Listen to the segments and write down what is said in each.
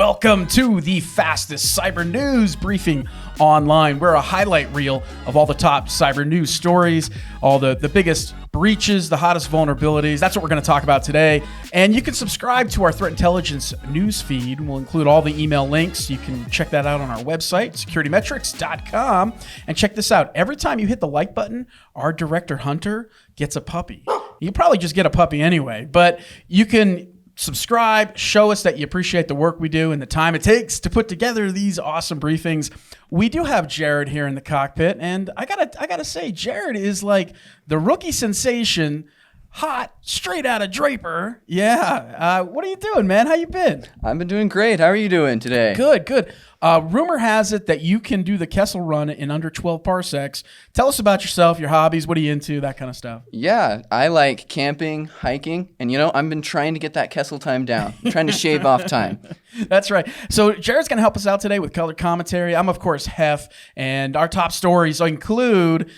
Welcome to the fastest cyber news briefing online. We're a highlight reel of all the top cyber news stories, all the biggest breaches, the hottest vulnerabilities. That's what we're going to talk about today. And you can subscribe to our threat intelligence news feed. We'll include all the email links. You can check that out on our website, SecurityMetrics.com. And check this out. Every time you hit the like button, our director Hunter gets a puppy. You probably just get a puppy anyway, but you can subscribe, show us that you appreciate the work we do and the time it takes to put together these awesome briefings. We do have Jared here in the cockpit, and I gotta say, Jared is like the rookie sensation, hot, straight out of Draper. Yeah. What are you doing, man? How you been? I've been doing great. How are you doing today? Good. Rumor has it that you can do the Kessel run in under 12 parsecs. Tell us about yourself, your hobbies, what are you into, that kind of stuff. Yeah, I like camping, hiking, and I've been trying to get that Kessel time down. I'm trying to shave off time. That's right. So Jared's going to help us out today with color commentary. I'm, of course, Heff, and our top stories include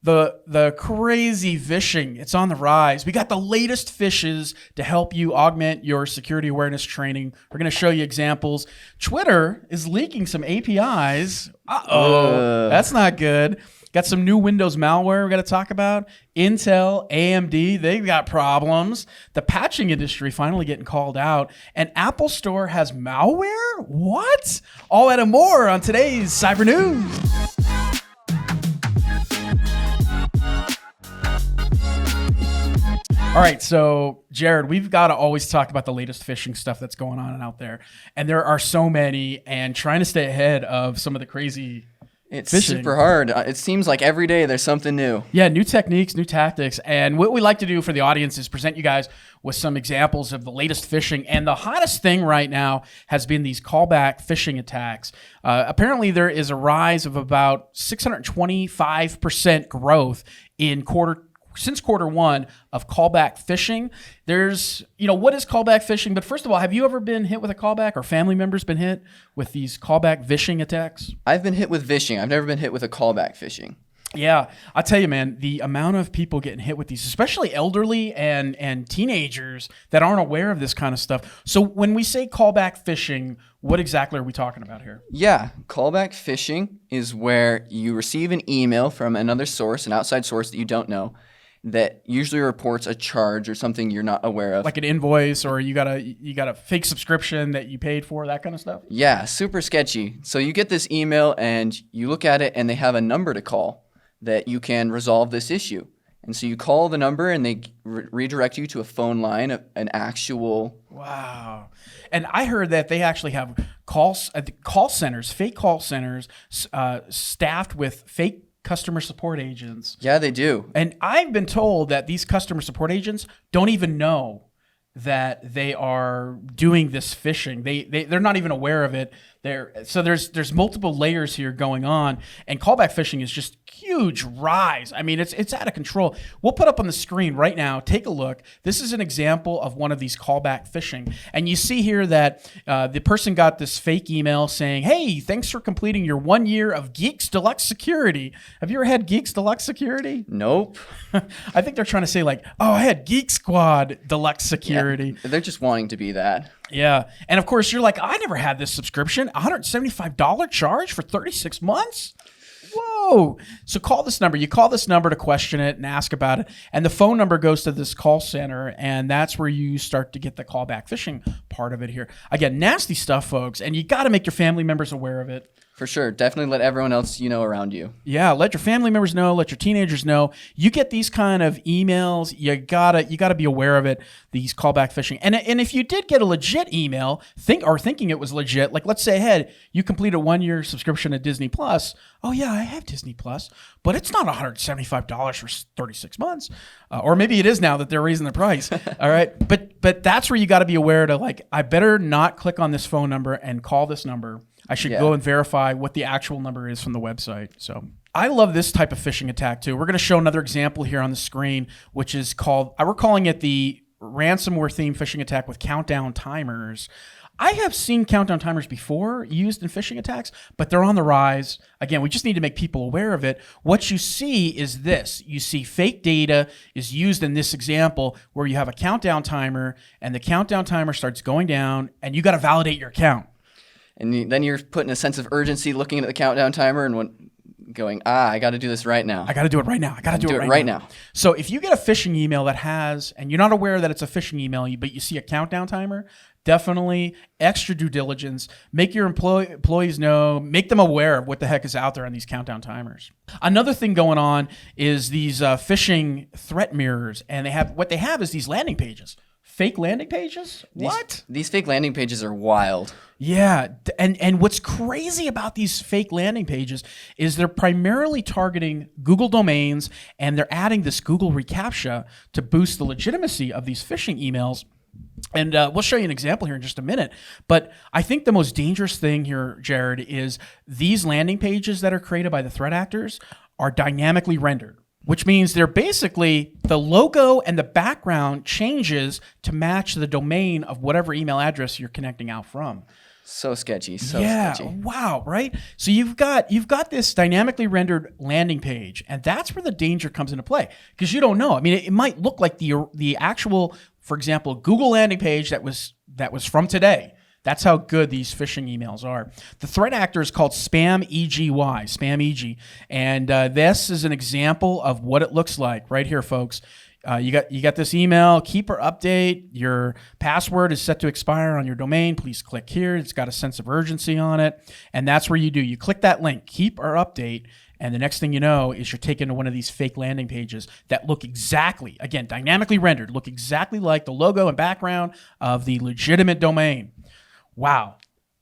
the crazy phishing. It's on the rise. We got the latest phishes to help you augment your security awareness training. We're going to show you examples. Twitter is leaking some APIs. That's not good. Got some new Windows malware we got to talk about. Intel, AMD, they've got problems. The patching industry finally getting called out. And Apple Store has malware? What? All that and more on today's Cyber News. All right, so Jared, we've got to always talk about the latest phishing stuff that's going on out there. And there are so many, and trying to stay ahead of some of the crazy It's phishing. super hard. It seems like every day there's something new. Yeah, new techniques, new tactics. And what we like to do for the audience is present you guys with some examples of the latest phishing. And the hottest thing right now has been these callback phishing attacks. Apparently, there is a rise of about 625% growth in since quarter one of callback phishing. There's, what is callback phishing? But first of all, have you ever been hit with a callback, or family members been hit with these callback phishing attacks? I've been hit with phishing. I've never been hit with a callback phishing. Yeah, I'll tell you, man, the amount of people getting hit with these, especially elderly and teenagers that aren't aware of this kind of stuff. So when we say callback phishing, what exactly are we talking about here? Yeah, callback phishing is where you receive an email from another source, an outside source that you don't know, that usually reports a charge or something you're not aware of. Like an invoice, or you got a fake subscription that you paid for, that kind of stuff? Yeah, super sketchy. So you get this email and you look at it and they have a number to call that you can resolve this issue. And so you call the number and they redirect you to a phone line, an actual... Wow. And I heard that they actually have call centers, fake call centers, staffed with fake customer support agents. Yeah, they do. And I've been told that these customer support agents don't even know that they are doing this phishing. They're not even aware of it. So there's multiple layers here going on, and callback phishing is just huge rise. I mean, it's out of control. We'll put up on the screen right now. Take a look. This is an example of one of these callback phishing, and you see here that the person got this fake email saying, "Hey, thanks for completing your 1 year of Geeks Deluxe Security." Have you ever had Geeks Deluxe Security? Nope. I think they're trying to say like, "Oh, I had Geek Squad Deluxe Security." Yeah, they're just wanting to be that. Yeah. And of course, you're like, I never had this subscription. $175 charge for 36 months? Whoa. So call this number. You call this number to question it and ask about it. And the phone number goes to this call center. And that's where you start to get the callback phishing part of it here. Again, nasty stuff, folks. And you got to make your family members aware of it. For sure. Definitely let everyone else around you. Yeah, let your family members know, let your teenagers know. You get these kind of emails, you gotta be aware of it, these callback phishing. And if you did get a legit email, thinking it was legit, like let's say, hey, you completed a 1 year subscription to Disney Plus. Oh yeah, I have Disney Plus, but it's not $175 for 36 months. Or maybe it is now that they're raising the price. All right. But that's where you gotta be aware to like, I better not click on this phone number and call this number. I should go and verify what the actual number is from the website. So I love this type of phishing attack too. We're going to show another example here on the screen, which is called, we're calling it the ransomware theme phishing attack with countdown timers. I have seen countdown timers before used in phishing attacks, but they're on the rise. Again, we just need to make people aware of it. What you see is this. You see fake data is used in this example where you have a countdown timer and the countdown timer starts going down and you got to validate your account. And then you're put in a sense of urgency looking at the countdown timer and going, I got to do this right now. I got to do it right now. I got to do it right now. So if you get a phishing email that has, and you're not aware that it's a phishing email, but you see a countdown timer, definitely extra due diligence. Make your employees know, make them aware of what the heck is out there on these countdown timers. Another thing going on is these phishing threat mirrors, and what they have is these landing pages. Fake landing pages? What? These fake landing pages are wild. Yeah, and what's crazy about these fake landing pages is they're primarily targeting Google domains, and they're adding this Google reCAPTCHA to boost the legitimacy of these phishing emails. And we'll show you an example here in just a minute. But I think the most dangerous thing here, Jared, is these landing pages that are created by the threat actors are dynamically rendered, which means they're basically the logo and the background changes to match the domain of whatever email address you're connecting out from. So sketchy. Sketchy. Wow, right? So you've got this dynamically rendered landing page, and that's where the danger comes into play, because you don't know. I mean, it might look like the actual, for example, Google landing page that was from today. That's how good these phishing emails are. The threat actor is called Spam-EG, and this is an example of what it looks like right here, folks. You got this email, keep or update. Your password is set to expire on your domain. Please click here. It's got a sense of urgency on it, and that's where you click that link, keep or update. And the next thing you know is you're taken to one of these fake landing pages that look exactly, again, dynamically rendered, look exactly like the logo and background of the legitimate domain. Wow.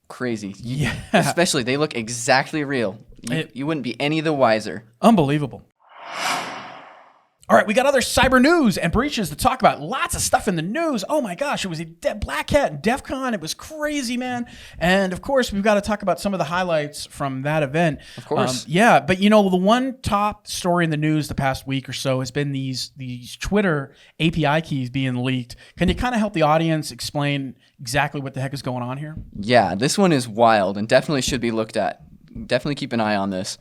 Crazy. Yeah. Especially, they look exactly real. You wouldn't be any the wiser. Unbelievable. All right, we got other cyber news and breaches to talk about. Lots of stuff in the news. Oh my gosh, it was a Black Hat and DEF CON. It was crazy, man. And of course, we've got to talk about some of the highlights from that event. Of course. Yeah, but the one top story in the news the past week or so has been these Twitter API keys being leaked. Can you kind of help the audience explain exactly what the heck is going on here? Yeah, this one is wild and definitely should be looked at. Definitely keep an eye on this.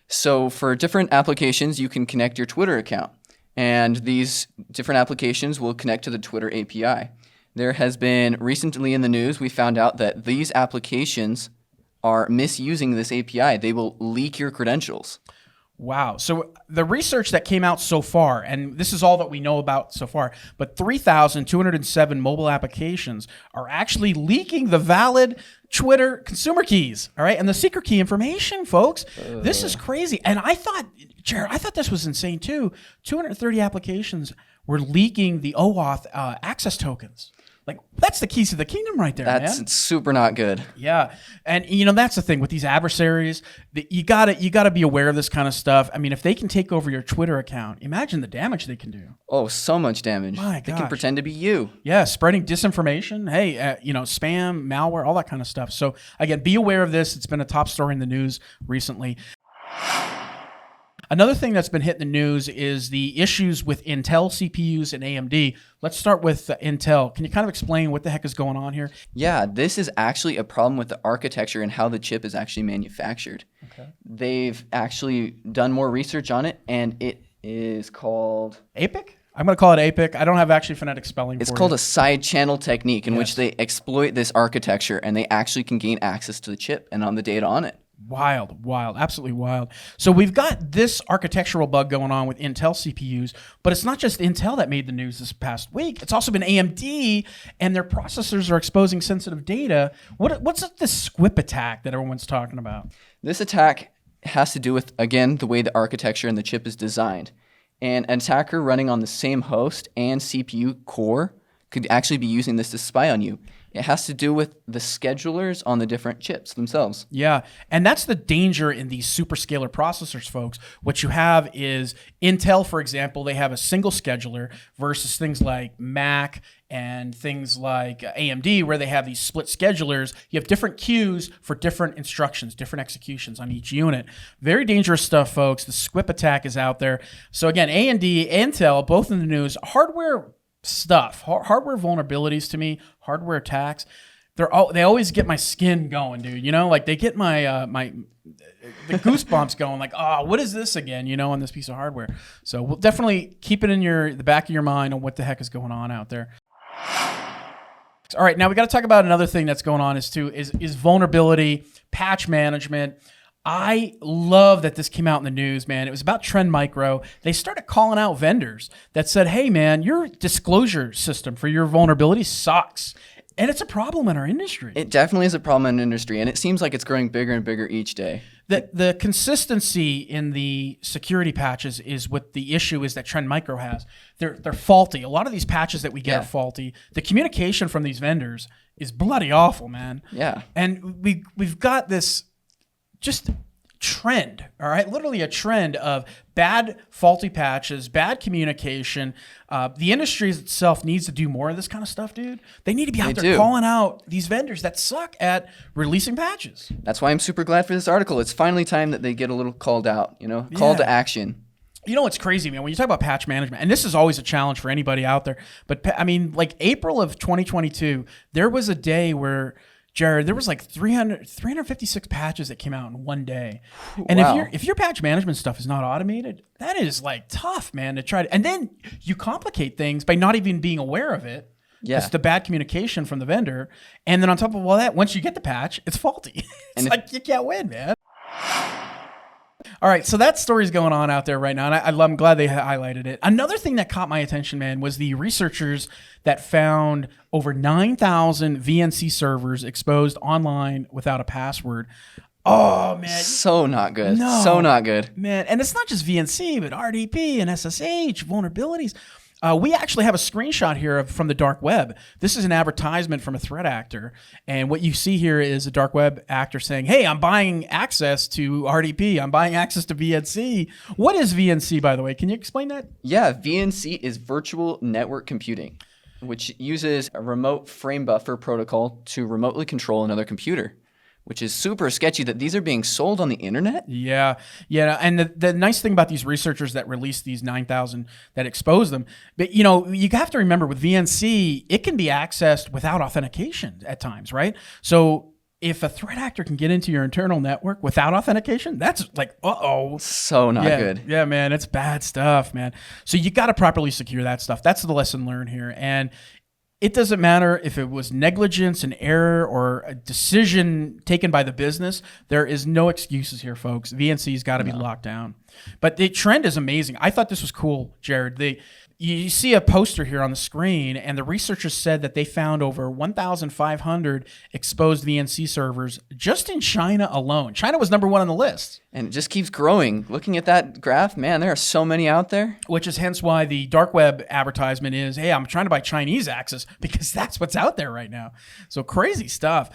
So for different applications, you can connect your Twitter account. And these different applications will connect to the Twitter API. There has been recently in the news, we found out that these applications are misusing this API. They will leak your credentials. Wow. So the research that came out so far, and this is all that we know about so far, but 3,207 mobile applications are actually leaking the valid Twitter consumer keys, all right? And the secret key information, folks. This is crazy. And I thought, Jared, this was insane too. 230 applications were leaking the OAuth access tokens. Like, that's the keys to the kingdom right there, man. That's super not good. Yeah. And that's the thing with these adversaries, you gotta be aware of this kind of stuff. I mean, if they can take over your Twitter account, imagine the damage they can do. Oh, so much damage. My They gosh. can pretend to be you. Yeah, spreading disinformation. Hey, spam, malware, all that kind of stuff. So again, be aware of this. It's been a top story in the news recently. Another thing that's been hitting the news is the issues with Intel CPUs and AMD. Let's start with Intel. Can you kind of explain what the heck is going on here? Yeah, this is actually a problem with the architecture and how the chip is actually manufactured. Okay. They've actually done more research on it, and it is called... APIC? I'm going to call it APIC. I don't have actually phonetic spelling It's for called you. a side channel technique in which they exploit this architecture, and they actually can gain access to the chip and on the data on it. Wild, absolutely wild. So we've got this architectural bug going on with Intel CPUs, but it's not just Intel that made the news this past week. It's also been AMD, and their processors are exposing sensitive data. What's this SQUIP attack that everyone's talking about? This attack has to do with, again, the way the architecture and the chip is designed. And an attacker running on the same host and CPU core could actually be using this to spy on you. It has to do with the schedulers on the different chips themselves. Yeah, and that's the danger in these superscalar processors, folks. What you have is Intel, for example, they have a single scheduler versus things like Mac and things like AMD, where they have these split schedulers. You have different queues for different instructions, different executions on each unit. Very dangerous stuff, folks. The SQUIP attack is out there. So again, AMD, Intel, both in the news. Hardware stuff, hardware vulnerabilities to me, hardware attacks, they always get my skin going, dude. Like they get my the goosebumps going. Like, oh, what is this again? On this piece of hardware. So we'll definitely keep it in the back of your mind on what the heck is going on out there. All right, now we got to talk about another thing that's going on is vulnerability, patch management. I love that this came out in the news, man. It was about Trend Micro. They started calling out vendors that said, hey, man, your disclosure system for your vulnerability sucks. And it's a problem in our industry. It definitely is a problem in the industry, and it seems like it's growing bigger and bigger each day. The consistency in the security patches is what the issue is that Trend Micro has. They're faulty. A lot of these patches that we get are faulty. The communication from these vendors is bloody awful, man. Yeah. And we've got this just trend, all right? Literally a trend of bad, faulty patches, bad communication. The industry itself needs to do more of this kind of stuff, dude. They need to be out there calling out these vendors that suck at releasing patches. That's why I'm super glad for this article. It's finally time that they get a little called out, call to action. You know what's crazy, man? When you talk about patch management, and this is always a challenge for anybody out there, but I mean, like April of 2022, there was a day where, Jared, there was like 356 patches that came out in one day. And if your patch management stuff is not automated, that is like tough, man, to try to, and then you complicate things by not even being aware of it. Yeah. It's the bad communication from the vendor. And then on top of all that, once you get the patch, it's faulty. It's like you can't win, man. All right, so that story's going on out there right now, and I'm glad they highlighted it. Another thing that caught my attention, man, was the researchers that found over 9,000 VNC servers exposed online without a password. Oh, man. So not good. No. So not good. Man, and it's not just VNC, but RDP and SSH, vulnerabilities. We actually have a screenshot here from the dark web. This is an advertisement from a threat actor. And what you see here is a dark web actor saying, hey, I'm buying access to RDP. I'm buying access to VNC. What is VNC, by the way? Can you explain that? Yeah, VNC is virtual network computing, which uses a remote frame buffer protocol to remotely control another computer, which is super sketchy that these are being sold on the internet. Yeah. And the nice thing about these researchers that released these 9,000 that expose them, but you have to remember with VNC, it can be accessed without authentication at times, right? So if a threat actor can get into your internal network without authentication, that's like, so not good. Yeah, man, it's bad stuff, man. So you got to properly secure that stuff. That's the lesson learned here. And it doesn't matter if it was negligence, an error, or a decision taken by the business. There is no excuses here, folks. VNC's got to be locked down. But the trend is amazing. I thought this was cool, Jared. You see a poster here on the screen, and the researchers said that they found over 1,500 exposed VNC servers just in China alone. China was number one on the list. And it just keeps growing. Looking at that graph, man, there are so many out there. Which is hence why the dark web advertisement is, hey, I'm trying to buy Chinese access because that's what's out there right now. So crazy stuff.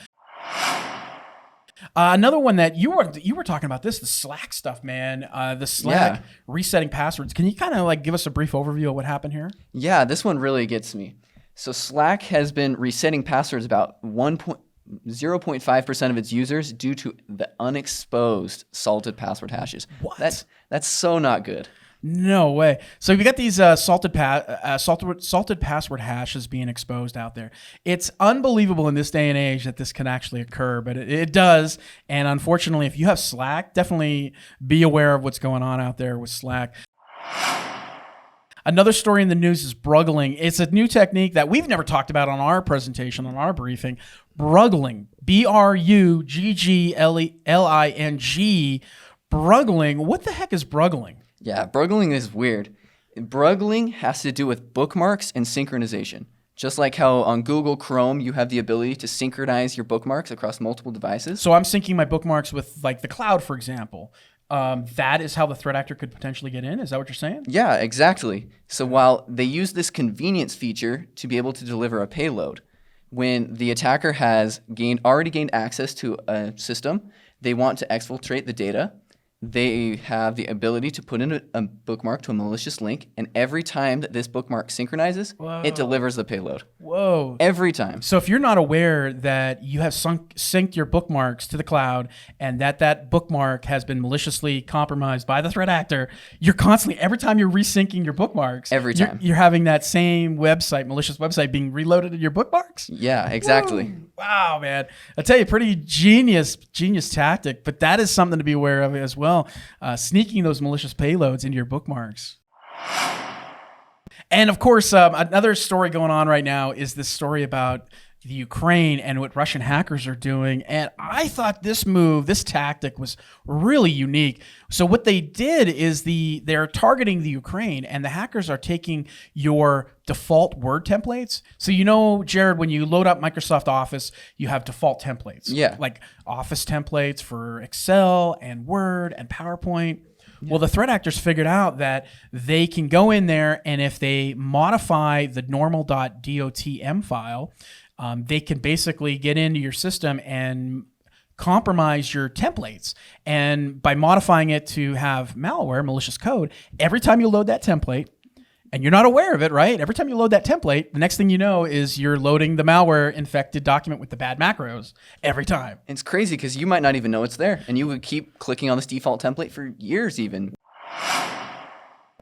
Another one that you were talking about this, the Slack stuff, man. The Slack resetting passwords. Can you kind of give us a brief overview of what happened here? Yeah, this one really gets me. So Slack has been resetting passwords about 0.5% of its users due to the unexposed salted password hashes. What? That's so not good. No way. So we got these salted password hashes being exposed out there. It's unbelievable in this day and age that this can actually occur, but it does. And unfortunately, if you have Slack, definitely be aware of what's going on out there with Slack. Another story in the news is Bruggling. It's a new technique that we've never talked about on our presentation, on our briefing. Bruggling, Bruggling. Bruggling. What the heck is Bruggling? Yeah, Bruggling is weird. Bruggling has to do with bookmarks and synchronization. Just like how on Google Chrome, you have the ability to synchronize your bookmarks across multiple devices. So I'm syncing my bookmarks with the cloud, for example. That is how the threat actor could potentially get in? Is that what you're saying? Yeah, exactly. So while they use this convenience feature to be able to deliver a payload, when the attacker has already gained access to a system, they want to exfiltrate the data. They have the ability to put in a bookmark to a malicious link, and every time that this bookmark synchronizes, it delivers the payload. Whoa. Every time. So if you're not aware that you have synced your bookmarks to the cloud and that bookmark has been maliciously compromised by the threat actor, you're constantly, every time you're resyncing your bookmarks, you're having that same malicious website being reloaded in your bookmarks? Yeah, exactly. Woo. Wow, man. I tell you, pretty genius tactic, but that is something to be aware of as well. Sneaking those malicious payloads into your bookmarks. And of course, another story going on right now is this story about the Ukraine and what Russian hackers are doing. And I thought this tactic was really unique. So what they did is they're targeting the Ukraine, and the hackers are taking your default Word templates. So Jared, when you load up Microsoft Office, you have default templates. Yeah. Like Office templates for Excel and Word and PowerPoint. Well, the threat actors figured out that they can go in there, and if they modify the normal.dotm file, they can basically get into your system and compromise your templates. And by modifying it to have malware, malicious code, every time you load that template, and you're not aware of it, right? Every time you load that template, the next thing you know is you're loading the malware infected document with the bad macros every time. It's crazy because you might not even know it's there, and you would keep clicking on this default template for years even.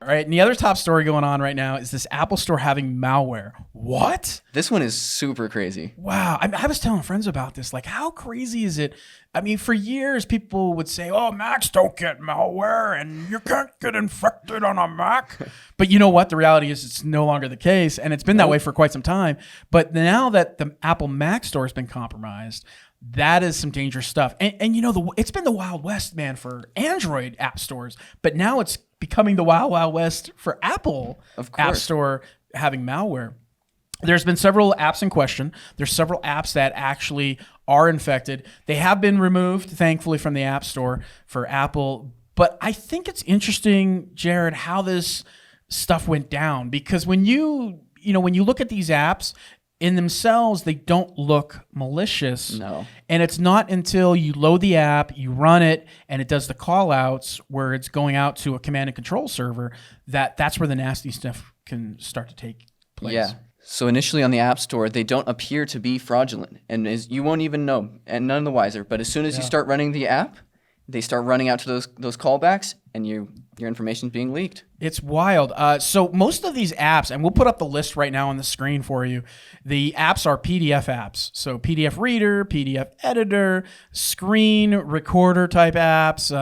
All right, and the other top story going on right now is this Apple Store having malware. What? This one is super crazy. Wow. I was telling friends about this. Like, how crazy is it? I mean, for years, people would say, oh, Macs don't get malware and you can't get infected on a Mac. But you know what? The reality is it's no longer the case, and it's been that way for quite some time. But now that the Apple Mac Store has been compromised, that is some dangerous stuff. And it's been the Wild West, man, for Android app stores. But now it's becoming the Wild Wild West for Apple App Store having malware. There's been several apps in question. There's several apps that actually are infected. They have been removed, thankfully, from the App Store for Apple. But I think it's interesting, Jared, how this stuff went down. Because when you look at these apps, in themselves, they don't look malicious. No. And it's not until you load the app, you run it, and it does the call outs where it's going out to a command and control server, that's where the nasty stuff can start to take place. Yeah. So initially on the App Store, they don't appear to be fraudulent, and you won't even know, and none the wiser. But as soon as you start running the app, they start running out to those callbacks, and your information is being leaked. It's wild. So most of these apps, and we'll put up the list right now on the screen for you, the apps are PDF apps. So PDF reader, PDF editor, screen recorder type apps.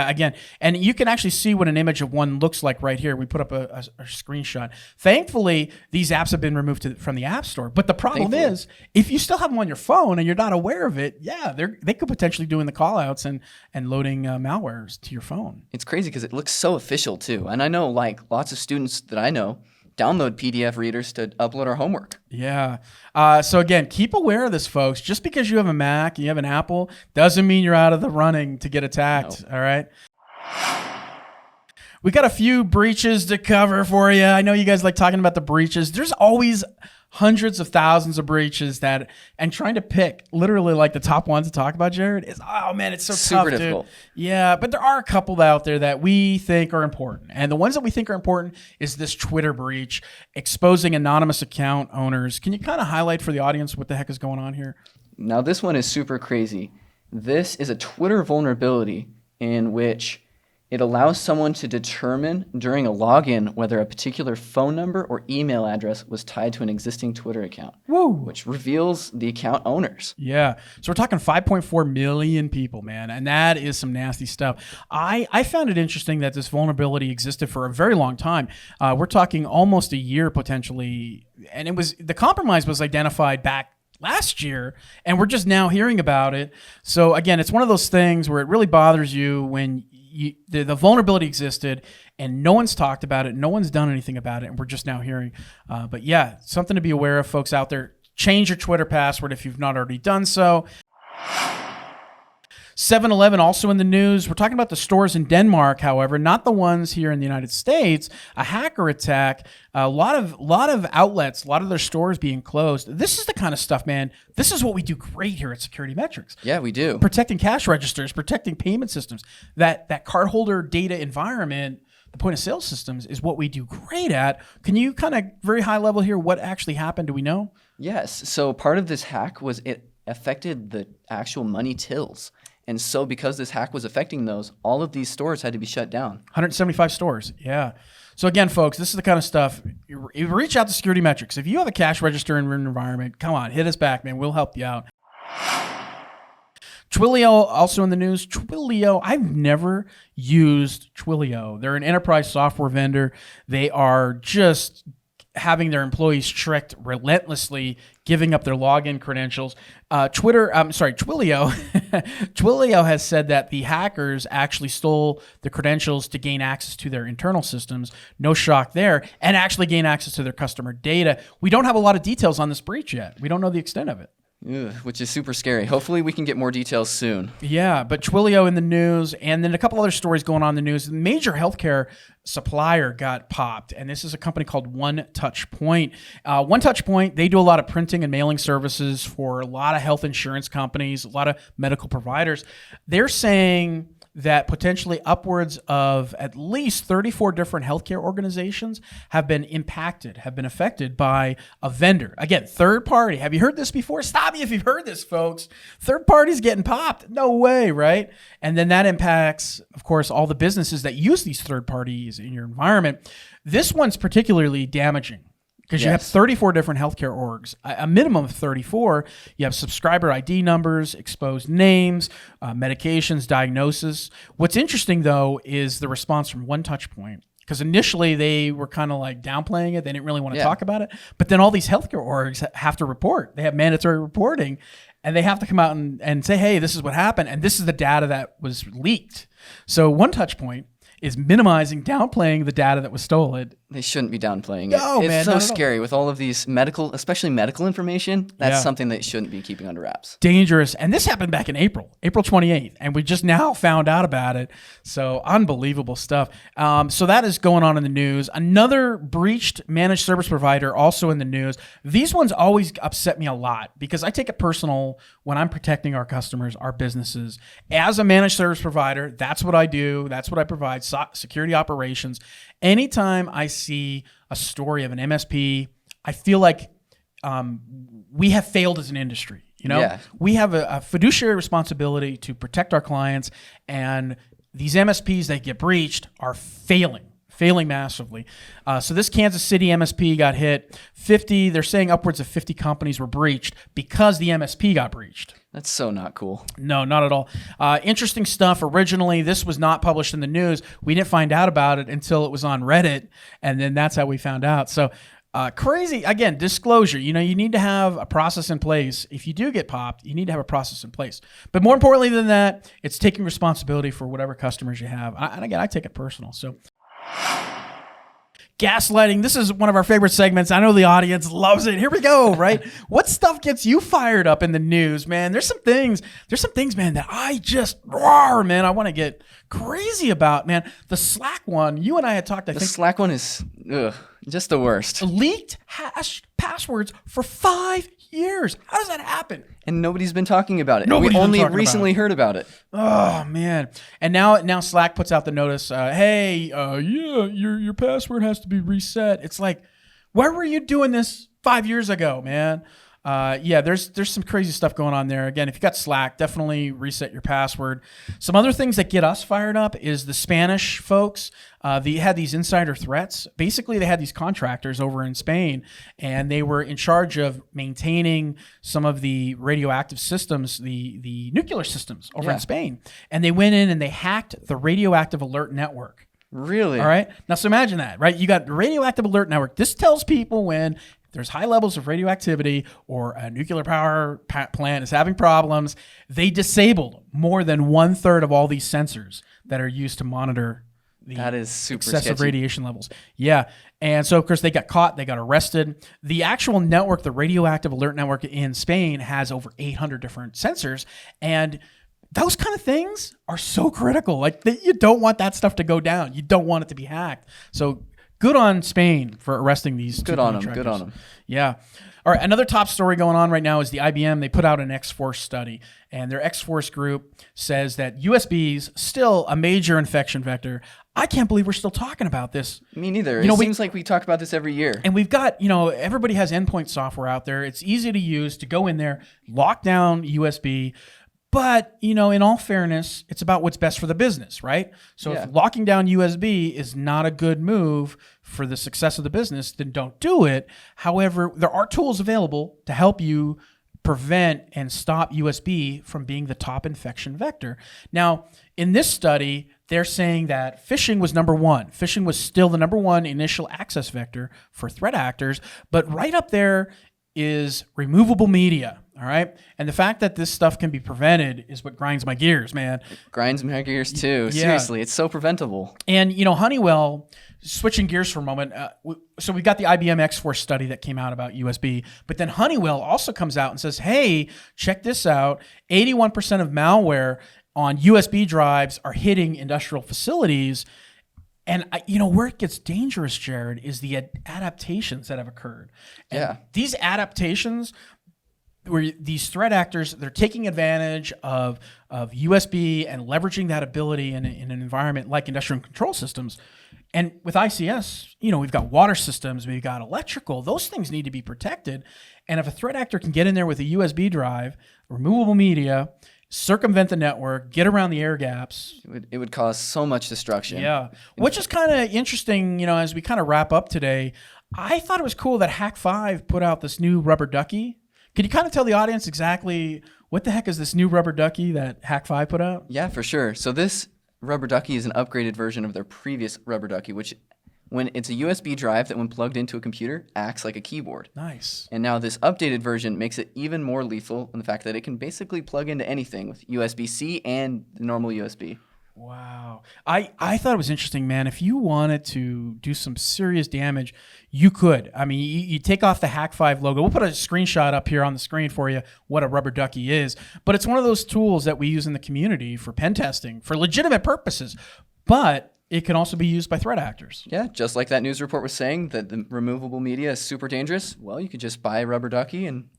Again, and you can actually see what an image of one looks like right here. We put up a screenshot. Thankfully, these apps have been removed from the App Store. But the problem is, if you still have them on your phone and you're not aware of it, they could potentially doing the call outs and loading malwares to your phone. It's crazy because it looks so official too. And I know lots of students that I know download PDF readers to upload our homework. Yeah. So again, keep aware of this, folks. Just because you have a Mac, you have an Apple, doesn't mean you're out of the running to get attacked. No. All right. We got a few breaches to cover for you. I know you guys like talking about the breaches. There's always hundreds of thousands of breaches and trying to pick literally like the top ones to talk about, Jared, is, oh man, it's so super tough, difficult. Dude. Yeah, but there are a couple out there that we think are important. And the ones that we think are important is this Twitter breach, exposing anonymous account owners. Can you kind of highlight for the audience what the heck is going on here? Now, this one is super crazy. This is a Twitter vulnerability in which it allows someone to determine during a login whether a particular phone number or email address was tied to an existing Twitter account, which reveals the account owners. Yeah. So we're talking 5.4 million people, man, and that is some nasty stuff. I found it interesting that this vulnerability existed for a very long time. We're talking almost a year potentially, and the compromise was identified back last year, and we're just now hearing about it. So again, it's one of those things where it really bothers you when the vulnerability existed and no one's talked about it, no one's done anything about it, and we're just now hearing. But yeah, something to be aware of, folks out there. Change your Twitter password if you've not already done so. 7-Eleven also in the news. We're talking about the stores in Denmark, however, not the ones here in the United States. A hacker attack, a lot of outlets, a lot of their stores being closed. This is the kind of stuff, man. This is what we do great here at SecurityMetrics. Yeah, we do. Protecting cash registers, protecting payment systems. That cardholder data environment, the point of sale systems is what we do great at. Can you kind of very high level here, what actually happened? Do we know? Yes. So part of this hack was it affected the actual money tills. And so because this hack was affecting those, all of these stores had to be shut down. 175 stores, yeah. So again, folks, this is the kind of stuff, you reach out to SecurityMetrics. If you have a cash register in your environment, come on, hit us back, man. We'll help you out. Twilio also in the news. Twilio, I've never used Twilio. They're an enterprise software vendor. They are just having their employees tricked relentlessly, giving up their login credentials. Twilio, Twilio has said that the hackers actually stole the credentials to gain access to their internal systems. No shock there, and actually gain access to their customer data. We don't have a lot of details on this breach yet. We don't know the extent of it. Ugh, which is super scary. Hopefully we can get more details soon. Yeah, but Twilio in the news, and then a couple other stories going on in the news. A major healthcare supplier got popped, and this is a company called One Touch Point. One Touch Point, they do a lot of printing and mailing services for a lot of health insurance companies, a lot of medical providers. They're saying that potentially upwards of at least 34 different healthcare organizations have been impacted, have been affected by a vendor. Again, third party. Have you heard this before? Stop me if you've heard this, folks. Third parties getting popped. No way, right? And then that impacts, of course, all the businesses that use these third parties in your environment. This one's particularly damaging, because you have 34 different healthcare orgs, a minimum of 34. You have subscriber ID numbers, exposed names, medications, diagnosis. What's interesting, though, is the response from One Touch Point, because initially they were kind of like downplaying it. They didn't really want to talk about it. But then all these healthcare orgs have to report. They have mandatory reporting, and they have to come out and say, hey, this is what happened, and this is the data that was leaked. So One Touch Point is minimizing, downplaying the data that was stolen. They shouldn't be downplaying it. No, it's man, so not at all. scary with all of these medical, especially medical information. That's something that shouldn't be keeping under wraps. Dangerous. And this happened back in April 28th. And we just now found out about it. So unbelievable stuff. So that is going on in the news. Another breached managed service provider also in the news. These ones always upset me a lot because I take it personal when I'm protecting our customers, our businesses. As a managed service provider, that's what I do. That's what I provide, security operations. Anytime I see a story of an MSP, I feel like we have failed as an industry. You know, we have a fiduciary responsibility to protect our clients, and these MSPs that get breached are failing massively. So this Kansas City MSP got hit. They're saying upwards of 50 companies were breached because the MSP got breached. That's so not cool. No, not at all. Interesting stuff. Originally, this was not published in the news. We didn't find out about it until it was on Reddit, and then that's how we found out. So crazy. Again, disclosure. You know, you need to have a process in place. If you do get popped, you need to have a process in place. But more importantly than that, it's taking responsibility for whatever customers you have. And again, I take it personal. So gaslighting. This is one of our favorite segments. I know the audience loves it. Here we go, right? What stuff gets you fired up in the news, man? There's some things, man, that I just man, I want to get crazy about, man. The Slack one, you and I had talked, The Slack one is just the worst. Leaked hash passwords for 5 years. How does that happen? And nobody's been talking about it. Nobody's we been only talking recently heard about it. Oh man! And now Slack puts out the notice. Hey, your password has to be reset. It's like, where were you doing this 5 years ago, man? There's some crazy stuff going on there. Again, if you got Slack, definitely reset your password. Some other things that get us fired up is the Spanish folks. They had these insider threats. Basically, they had these contractors over in Spain, and they were in charge of maintaining some of the radioactive systems, the nuclear systems over in Spain. And they went in and they hacked the radioactive alert network. Really? All right. Now, so imagine that, right? You got the radioactive alert network. This tells people when there's high levels of radioactivity or a nuclear power plant is having problems. They disabled more than 1/3 of all these sensors that are used to monitor the that is super excessive sketchy. radiation levels. Yeah. And so, of course, they got caught. They got arrested. The actual network, the radioactive alert network in Spain, has over 800 different sensors. And those kind of things are so critical. Like, you don't want that stuff to go down. You don't want it to be hacked. So good on Spain for arresting these two contractors. Good on them. Yeah. All right. Another top story going on right now is the IBM. They put out an X-Force study, and their X-Force group says that USB's still a major infection vector. I can't believe we're still talking about this. Me neither. It seems like we talk about this every year. And we've got, everybody has endpoint software out there. It's easy to use to go in there, lock down USB. But, in all fairness, it's about what's best for the business, right? So if locking down USB is not a good move for the success of the business, then don't do it. However, there are tools available to help you prevent and stop USB from being the top infection vector. Now, in this study, they're saying that phishing was number one. Phishing was still the number one initial access vector for threat actors, but right up there is removable media. All right. And the fact that this stuff can be prevented is what grinds my gears, man. It grinds my gears too. Yeah. Seriously, it's so preventable. And, Honeywell, switching gears for a moment. So we've got the IBM X-Force study that came out about USB, but then Honeywell also comes out and says, hey, check this out. 81% of malware on USB drives are hitting industrial facilities. And where it gets dangerous, Jared, is the adaptations that have occurred. And these adaptations, where these threat actors, they're taking advantage of USB and leveraging that ability in an environment like industrial control systems. And with ICS, we've got water systems, we've got electrical. Those things need to be protected. And if a threat actor can get in there with a USB drive, removable media, circumvent the network, get around the air gaps. It would cause so much destruction. Yeah, which is kind of interesting, as we kind of wrap up today. I thought it was cool that Hack5 put out this new rubber ducky. Could you kind of tell the audience exactly what the heck is this new rubber ducky that Hack5 put out? Yeah, for sure. So this rubber ducky is an upgraded version of their previous rubber ducky, which when it's a USB drive that when plugged into a computer acts like a keyboard. Nice. And now this updated version makes it even more lethal in the fact that it can basically plug into anything with USB-C and the normal USB. Wow. I thought it was interesting, man. If you wanted to do some serious damage, you could. I mean, you take off the Hack5 logo. We'll put a screenshot up here on the screen for you what a rubber ducky is. But it's one of those tools that we use in the community for pen testing, for legitimate purposes. But it can also be used by threat actors. Yeah, just like that news report was saying that the removable media is super dangerous. Well, you could just buy a rubber ducky and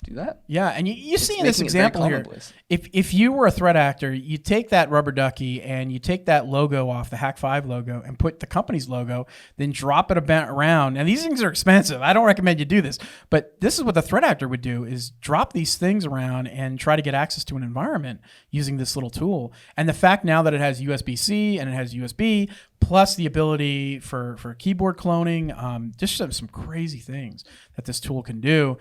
do that. Yeah, and you see in this example here, if you were a threat actor, you take that rubber ducky and you take that logo off, the Hack5 logo, and put the company's logo, then drop it around. And these things are expensive. I don't recommend you do this. But this is what the threat actor would do, is drop these things around and try to get access to an environment using this little tool. And the fact now that it has USB-C and it has USB, plus the ability for keyboard cloning, just some crazy things that this tool can do.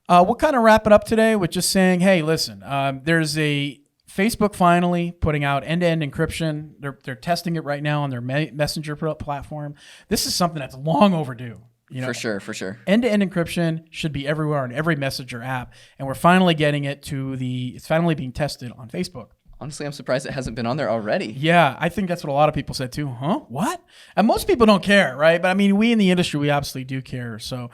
We'll kind of wrap it up today with just saying, hey, listen, there's a Facebook finally putting out end-to-end encryption. They're testing it right now on their Messenger platform. This is something that's long overdue. For sure. End-to-end encryption should be everywhere on every Messenger app, and we're finally getting it it's finally being tested on Facebook. Honestly, I'm surprised it hasn't been on there already. Yeah, I think that's what a lot of people said too. Huh? What? And most people don't care, right? But I mean, we in the industry, we obviously do care. So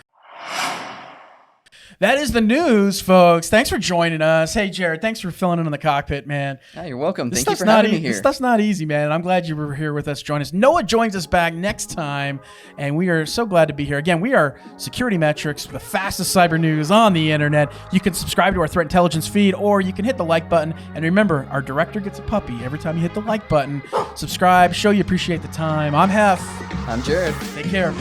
that is the news, folks. Thanks for joining us. Hey, Jared, thanks for filling in the cockpit, man. Yeah, you're welcome. Thank you for having me here. This stuff's not easy, man. I'm glad you were here with us. Join us. Noah joins us back next time, and we are so glad to be here. Again, we are SecurityMetrics, the fastest cyber news on the internet. You can subscribe to our threat intelligence feed, or you can hit the like button. And remember, our director gets a puppy every time you hit the like button. Subscribe, show you appreciate the time. I'm Heff. I'm Jared. Take care.